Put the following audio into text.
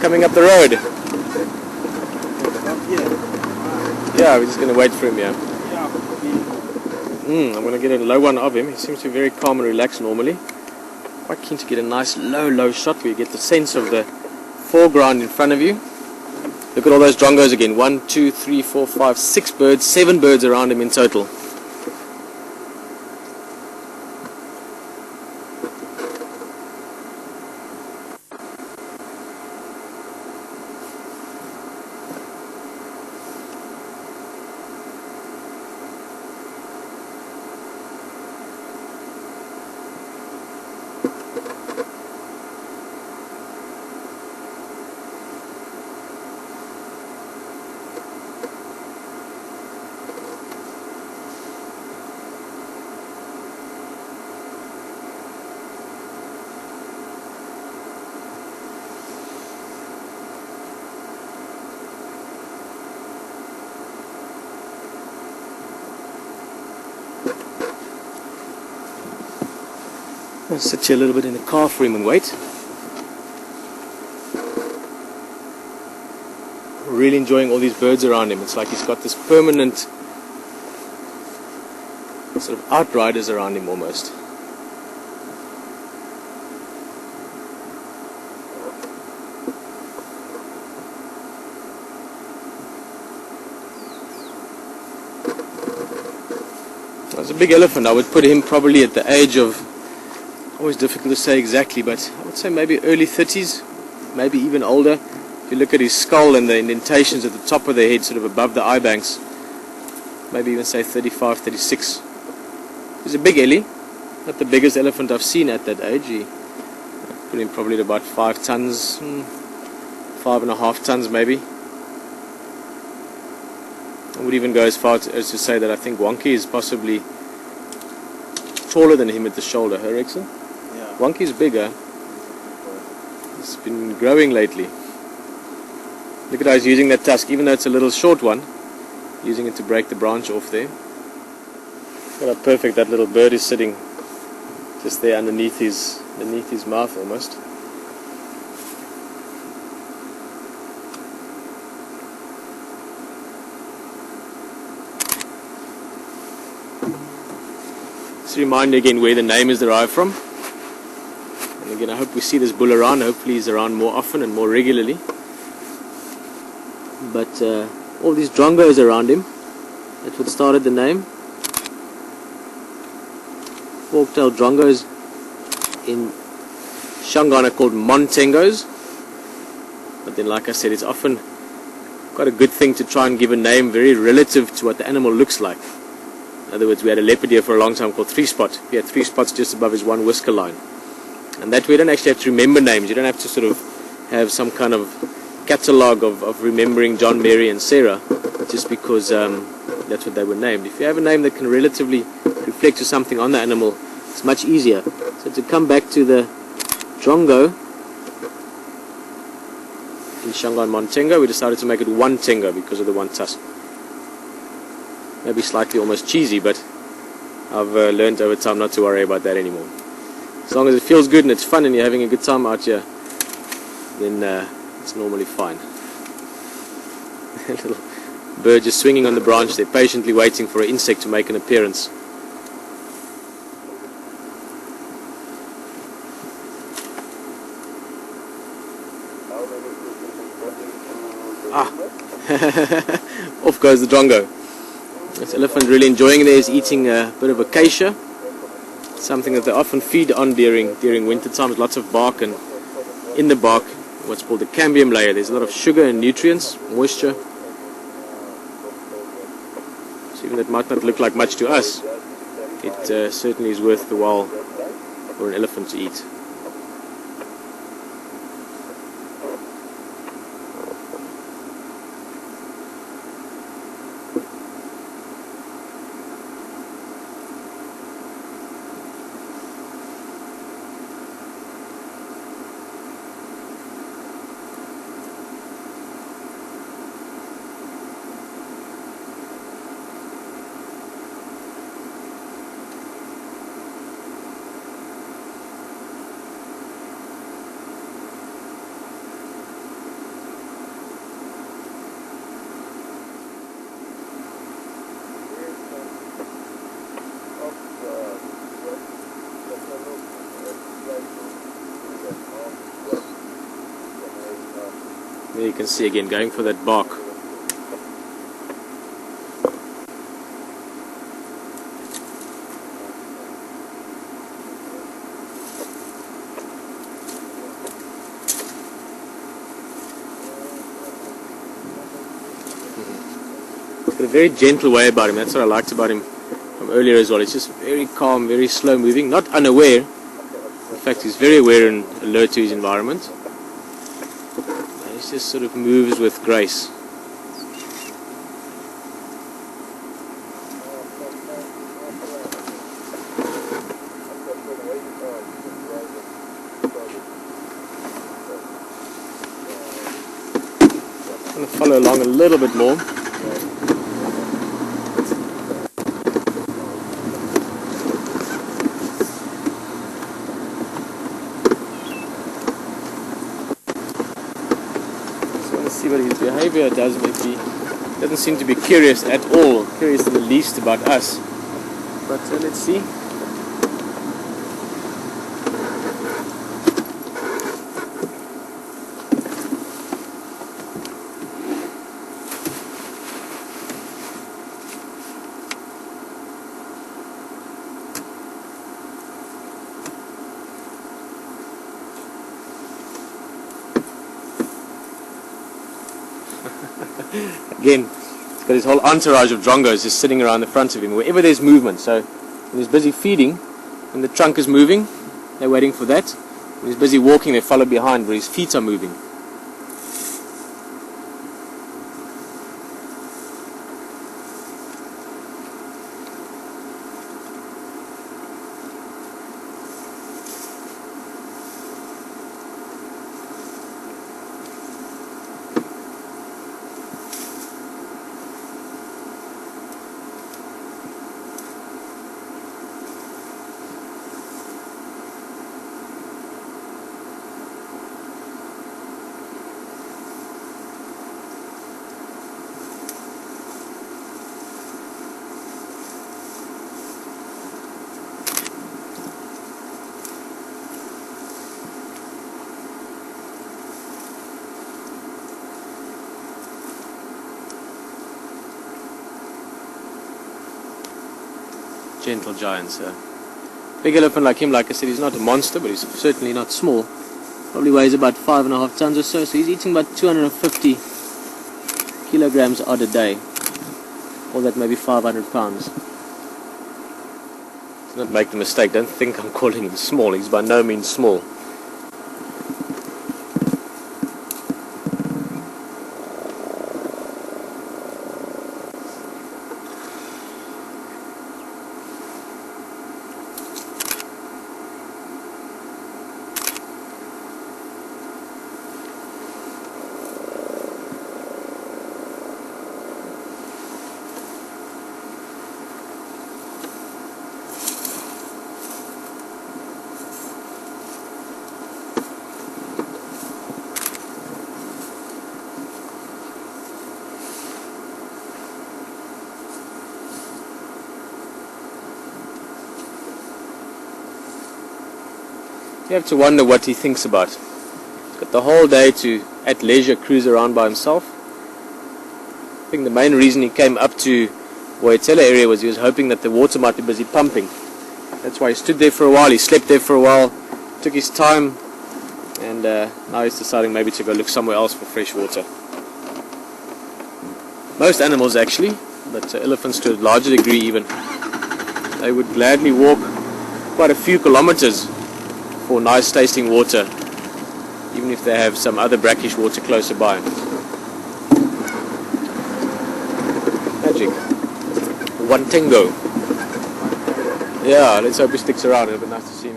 coming up the road. Yeah, we're just going to wait for him, yeah. I'm going to get a low one of him. He seems to be very calm and relaxed normally. Quite keen to get a nice low shot where you get the sense of the foreground in front of you. Look at all those drongos again. 1, 2, 3, 4, 5, 6 birds, 7 birds around him in total. I'll sit here a little bit in the car for him and wait. Really enjoying all these birds around him. It's like he's got this permanent sort of outriders around him almost. That's a big elephant. I would put him probably at the age of, always difficult to say exactly, but I would say maybe early 30s, maybe even older. If you look at his skull and the indentations at the top of the head, sort of above the eye banks, maybe even say 35, 36. He's a big ellie, not the biggest elephant I've seen at that age. He put him probably at about 5 tons, 5.5 tons maybe. I would even go as far as to say that I think Wonky is possibly taller than him at the shoulder, huh, Rexon? Yeah. Wonky's bigger. It's been growing lately. Look at how he's using that tusk, even though it's a little short one, using it to break the branch off there. Look how perfect that little bird is sitting just there underneath his mouth almost. Just a reminder again where the name is derived from. And again, I hope we see this bull around. Hopefully he's around more often and more regularly. But all these drongos around him, that's what started the name. Fork-tailed drongos in Shangaan are called montengos. But then, like I said, it's often quite a good thing to try and give a name very relative to what the animal looks like. In other words, we had a leopard here for a long time called 3-spot. He had 3 spots just above his one whisker line. And that way you don't actually have to remember names. You don't have to sort of have some kind of catalogue of remembering John, Mary and Sarah just because that's what they were named. If you have a name that can relatively reflect to something on the animal, it's much easier. So to come back to the drongo in Shangaan Montengo, we decided to make it one tengo because of the one tusk. Maybe slightly almost cheesy, but I've learned over time not to worry about that anymore. As long as it feels good and it's fun and you're having a good time out here, then it's normally fine. Little bird just swinging on the branch there, patiently waiting for an insect to make an appearance. Off goes the drongo. This elephant really enjoying there is eating a bit of acacia, something that they often feed on during winter time. There's lots of bark, and in the bark what's called the cambium layer. There's a lot of sugar and nutrients, moisture. So even though it might not look like much to us, it certainly is worth the while for an elephant to eat. There you can see again, going for that bark. Got a very gentle way about him. That's what I liked about him from earlier as well. He's just very calm, very slow moving, not unaware. In fact, he's very aware and alert to his environment. And he just sort of moves with grace. I'm going to follow along a little bit more. See what his behavior does. Maybe doesn't seem to be curious at all, curious in the least about us. But let's see. Again, he's got his whole entourage of drongos just sitting around the front of him wherever there's movement. So when he's busy feeding, when the trunk is moving, they're waiting for that. When he's busy walking, they follow behind where his feet are moving. Gentle giants. Big elephant like him, like I said, he's not a monster, but he's certainly not small. Probably weighs about 5.5 tons or so, so he's eating about 250 kilograms odd a day. Or that maybe 500 pounds. Do not make the mistake, don't think I'm calling him small, he's by no means small. You have to wonder what he thinks about. He's got the whole day to, at leisure, cruise around by himself. I think the main reason he came up to Woyatela area was he was hoping that the water might be busy pumping. That's why he stood there for a while, he slept there for a while, took his time, and now he's deciding maybe to go look somewhere else for fresh water. Most animals actually, but elephants to a larger degree even, they would gladly walk quite a few kilometers for nice tasting water, even if they have some other brackish water closer by. Magic. One tango. Yeah, let's hope he sticks around. It'll be nice to see him.